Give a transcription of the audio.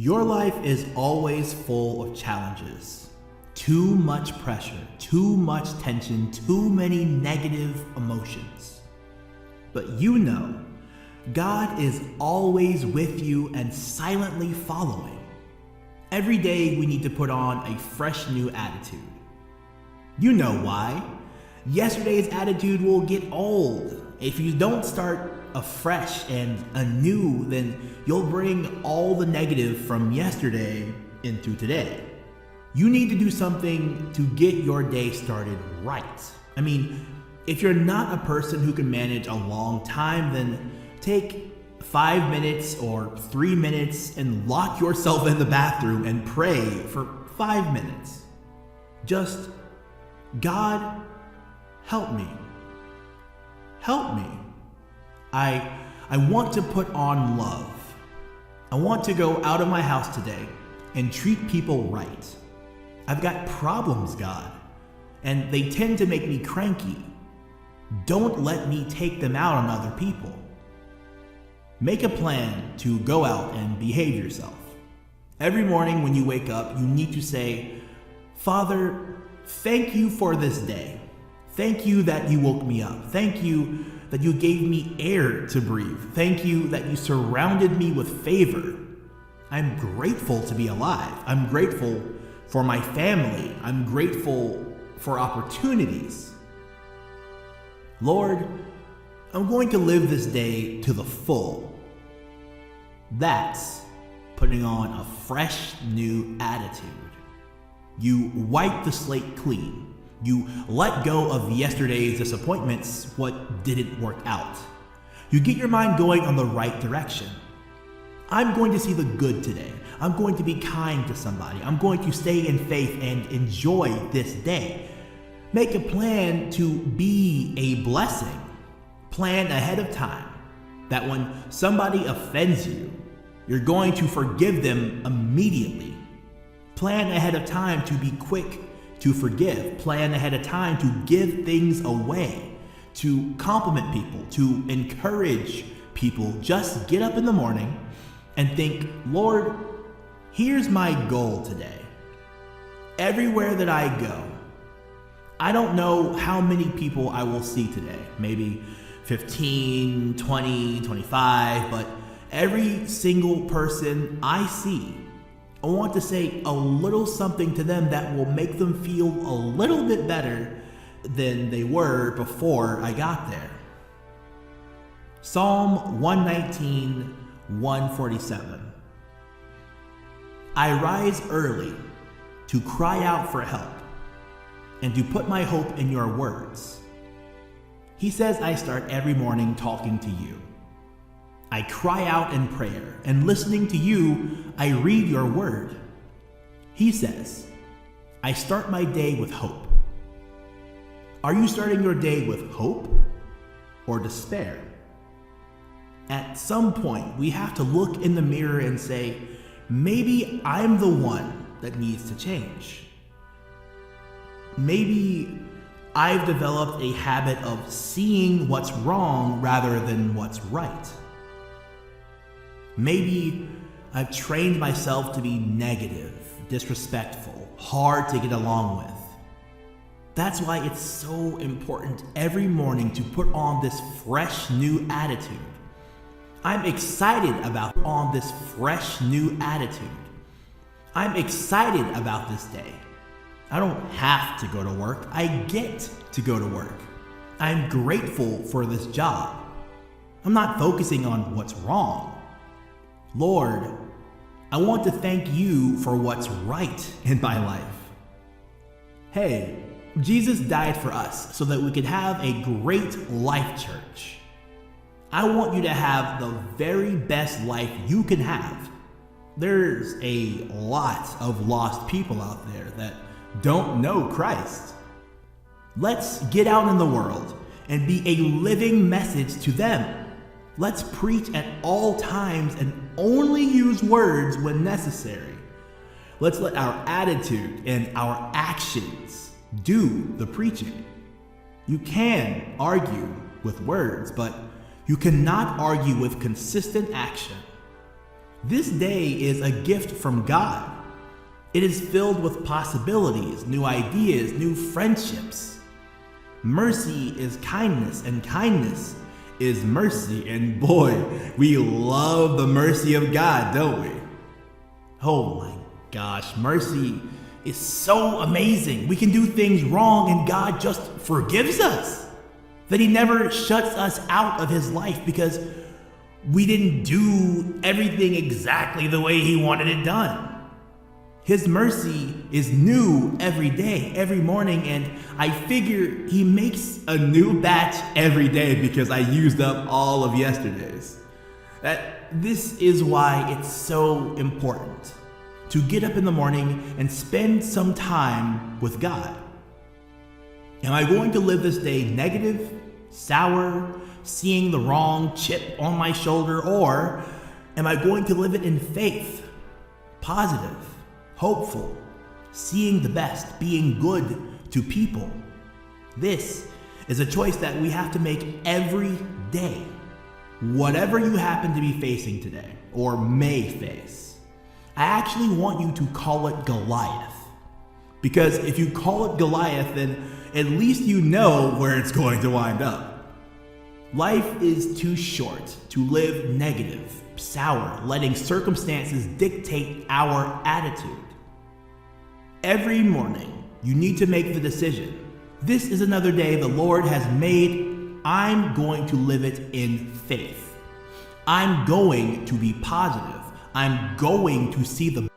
Your life is always full of challenges. Too much pressure, too much tension, too many negative emotions. But you know, God is always with you and silently following. Every day we need to put on a fresh new attitude. You know why. Yesterday's attitude will get old. If you don't start afresh and anew, then you'll bring all the negative from yesterday into today. You need to do something to get your day started right. I mean, if you're not a person who can manage a long time, then take 5 minutes or 3 minutes and lock yourself in the bathroom and pray for 5 minutes. Just, God, help me. Help me. I want to put on love. I want to go out of my house today and treat people right. I've got problems, God, and they tend to make me cranky. Don't let me take them out on other people. Make a plan to go out and behave yourself. Every morning when you wake up, you need to say, Father, thank you for this day. Thank you that you woke me up. Thank you that you gave me air to breathe. Thank you that you surrounded me with favor. I'm grateful to be alive. I'm grateful for my family. I'm grateful for opportunities. Lord, I'm going to live this day to the full. That's putting on a fresh new attitude. You wipe the slate clean. You let go of yesterday's disappointments, what didn't work out. You get your mind going on the right direction. I'm going to see the good today. I'm going to be kind to somebody. I'm going to stay in faith and enjoy this day. Make a plan to be a blessing. Plan ahead of time that when somebody offends you, you're going to forgive them immediately. Plan ahead of time to be quick to forgive. Plan ahead of time to give things away, to compliment people, to encourage people. Just get up in the morning and think, Lord, here's my goal today. Everywhere that I go, I don't know how many people I will see today. Maybe 15, 20, 25, but every single person I see, I want to say a little something to them that will make them feel a little bit better than they were before I got there. Psalm 119, 147. I rise early to cry out for help and to put my hope in your words. He says I start every morning talking to you. I cry out in prayer, and listening to you, I read your word. He says, I start my day with hope. Are you starting your day with hope or despair? At some point, we have to look in the mirror and say, maybe I'm the one that needs to change. Maybe I've developed a habit of seeing what's wrong rather than what's right. Maybe I've trained myself to be negative, disrespectful, hard to get along with. That's why it's so important every morning to put on this fresh new attitude. I'm excited about this fresh new attitude. I'm excited about this day. I don't have to go to work. I get to go to work. I'm grateful for this job. I'm not focusing on what's wrong. Lord, I want to thank you for what's right in my life. Hey, Jesus died for us so that we could have a great life church. I want you to have the very best life you can have. There's a lot of lost people out there that don't know Christ. Let's get out in the world and be a living message to them. Let's preach at all times and only use words when necessary. Let's let our attitude and our actions do the preaching. You can argue with words, but you cannot argue with consistent action. This day is a gift from God. It is filled with possibilities, new ideas, new friendships. Mercy is kindness, and kindness is mercy. And boy, we love the mercy of God, don't we? Oh my gosh, mercy is so amazing. We can do things wrong and God just forgives us. That He never shuts us out of His life because we didn't do everything exactly the way He wanted it done. His mercy is new every day, every morning, and I figure He makes a new batch every day because I used up all of yesterday's. This is why it's so important to get up in the morning and spend some time with God. Am I going to live this day negative, sour, seeing the wrong chip on my shoulder, or am I going to live it in faith, positive, hopeful, seeing the best, being good to people? This is a choice that we have to make every day. Whatever you happen to be facing today, or may face, I actually want you to call it Goliath. Because if you call it Goliath, then at least you know where it's going to wind up. Life is too short to live negative, sour, letting circumstances dictate our attitude. Every morning, you need to make the decision. This is another day the Lord has made. I'm going to live it in faith. I'm going to be positive. I'm going to see the